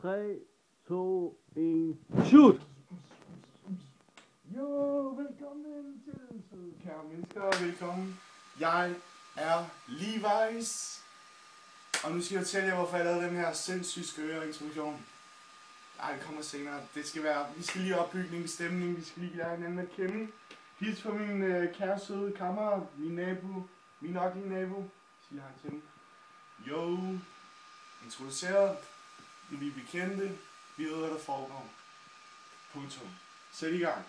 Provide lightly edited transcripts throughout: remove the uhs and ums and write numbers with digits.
3, 2, 1, shoot! Jo, velkommen til søde kære mennesker, velkommen. Jeg er Levi's, og nu skal jeg fortælle jer, hvorfor jeg lavede den her sindssygt skøre introduktion. Ej, det kommer senere. Det skal være, vi skal lige opbygning, stemning, vi skal lige lære hinanden at kende. Hils på min kære søde kammerat, min nabo, min ugly nabo, siger han til. Jo, introduceret, vi er bekendte, vi ved, hvad der foregår. Punktum. Sæt i gang.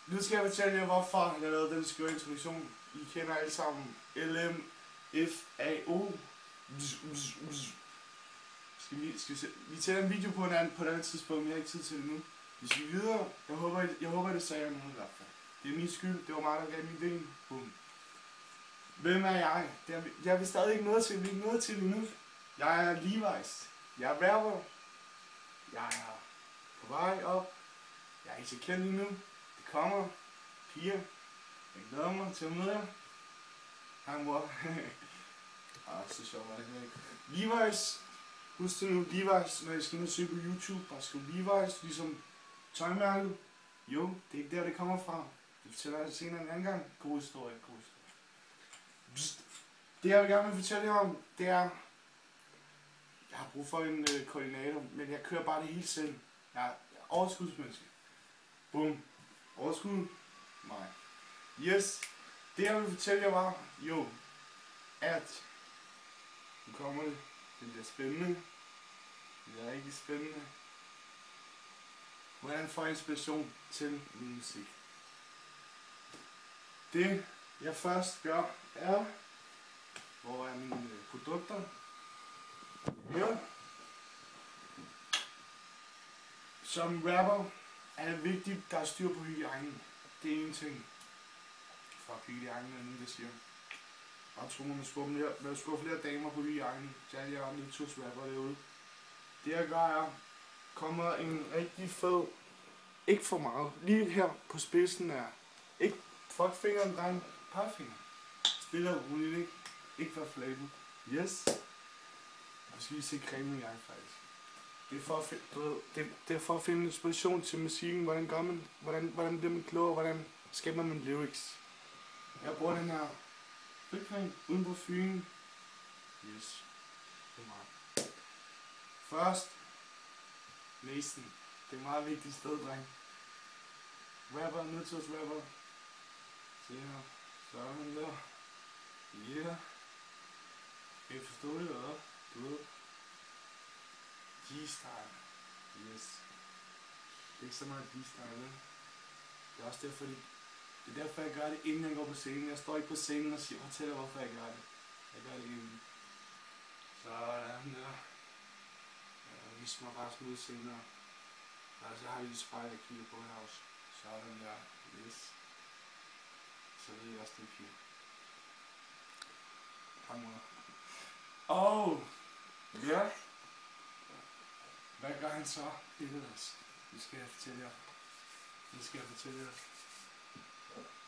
Nu skal jeg fortælle jer, hvorfor jeg lavede den skøre introduktion. I kender alle sammen LMFAO. Vi tager en video på et andet tidspunkt, men jeg har ikke tid til det nu. Vi skal videre. Jeg håber det sagde jeg noget i hvert fald. Det er min skyld. Det var mig, der gav min idé. Boom. Hvem er jeg? Jeg vil stadig ikke noget til. Vi er ikke noget til endnu. Jeg er Levi's. Jeg er rapper. Jeg er på vej op. Jeg er ikke så kendt endnu. Det kommer. Piger. Jeg glæder mig til at møde jer. Hej mor. Så sjovt var det ikke. Levi's. Husk det nu, Levi's, når jeg skal ind og søge på YouTube, bare skriv Levi's, ligesom tøjmærket. Jo, det er ikke der, det kommer fra. Det fortæller jeg senere en anden gang. God historie, god historie. Psst. Det jeg vil gerne vil fortælle jer om, det er, jeg har brug for en koordinator, men jeg kører bare det hele selv. Jeg er overskudsmenneske. Bum. Overskud. Nej. Yes. Det jeg vil fortælle jer var, jo, at nu kommer det. Det bliver spændende. Det er rigtig spændende. Hvordan får jeg inspiration til min musik? Det jeg først gør er, hvor er mine produkter? Her. Som rapper er det vigtigt, der er styr på hygiejnen. Det er en ting. Fuck hygiejnen er nogen, der siger. Og tror man skubber flere damer på hygiejnen, så er jeg lidt tusrapper derude. Det jeg gør er, kommer en rigtig fed, ikke for meget, lige her på spidsen er, ikke fuckfingeren, dreng, pegfinger. Spiller roligt, ikke? Ikke for flabet. Yes. Jeg skal lige se cremen i gang faktisk. Det er for at finde inspiration til musikken, hvordan gør man, hvordan bliver man klogere, hvordan skaber man lyrics. Jeg bruger den her fedtcreme uden på fyringen. Yes. Det er meget. Først, næsen. Det er meget vigtigt sted, dreng. Rapper, nødtidsrapper. Se her. Sådan der. Yeah. Kan I forstå det, eller? Du ved. G-style. Yes. Det er ikke så meget G-style, vel? Det er også derfor, det er derfor, jeg gør det, inden jeg går på scenen. Jeg står ikke på scenen og fortæller, hvorfor jeg gør det. Jeg gør det inden. Sådan der. Jeg viser mig bare sådan ud senere. Og så har vi et spejl, jeg kigger på her også. Sådan der. Yes. Så ved jeg også, det er piger. Fremad. Ja. Hvad gør han så? Det skal jeg fortælle jer.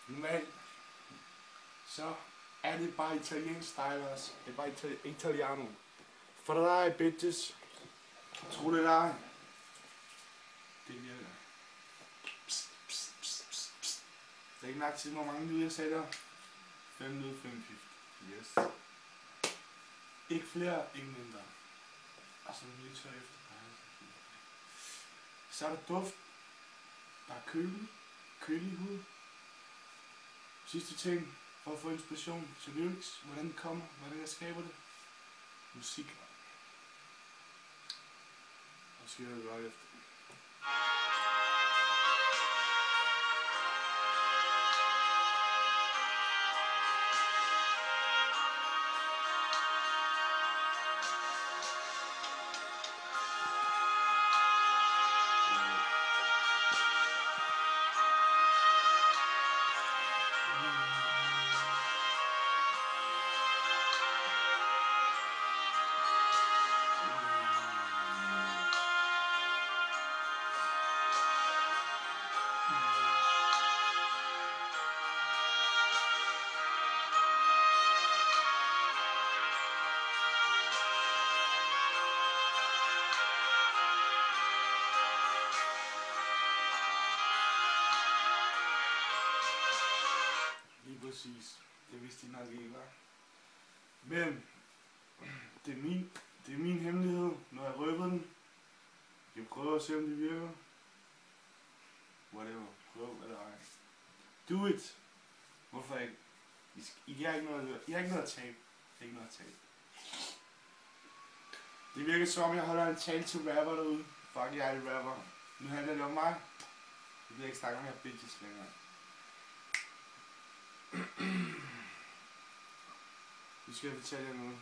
Normalt, så er det bare italiensk style også. Det er bare italiano. For dig, bitches. Tro det dig. Det virker. Psst. Det er ikke nok til, hvor mange lyde jeg sætter. 5 lyde, 5 pift. Yes. Ikke flere, ikke mindre. Og så lige tør efter. Så er der duft. Der er kølig hud. Sidste ting, for at få inspiration til lyrics, hvordan det kommer, hvordan jeg skaber det. Musik. Og så skal jeg det godt efter. præcis. Det vidste de nok ikke, var. Men det er min hemmelighed. Nu har jeg røbet den. Jeg prøver at se, om det virker. Whatever. Prøv eller ej. Do it. Hvorfor ikke? I har ikke noget at tabe. Det virker som om, jeg holder en tale til rapper derude. Fuck, jeg er rapper. Nu handler det om mig. Jeg vil ikke snakke om her bitches længere. Nu skal jeg fortælle jer noget.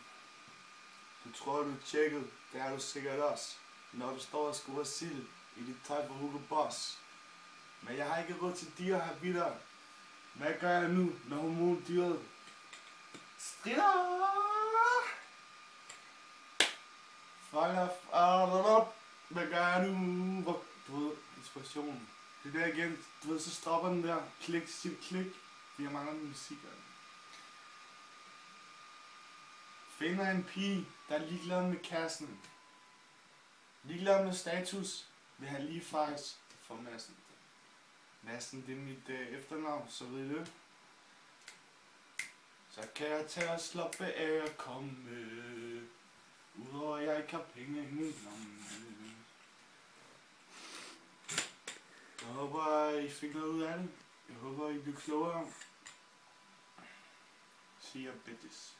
Du tror, du er tjekket. Det er du sikkert også. Når du står og skuer sild i dit tøj på Hugo Boss. Men jeg har ikke råd til dyr habitter. Hvad gør jeg nu, når hormondyret strider? Hvad gør jeg nu? Du ved, inspiration. Det der igen, du ved, så stopper den der. Klik, sig klik. Fordi jeg mangler min musik. Finder en pige, der er ligeglad med kassen. Ligeglad med status. Vil have lige faktisk for massen. Massen, det er mit efternavn, så ved I det. Så kan jeg tage og slappe af og komme. Udover at jeg ikke har penge i min lomme. Jeg håber, I fik noget ud af det. Jeg håber, I blev klogere. See you bitches.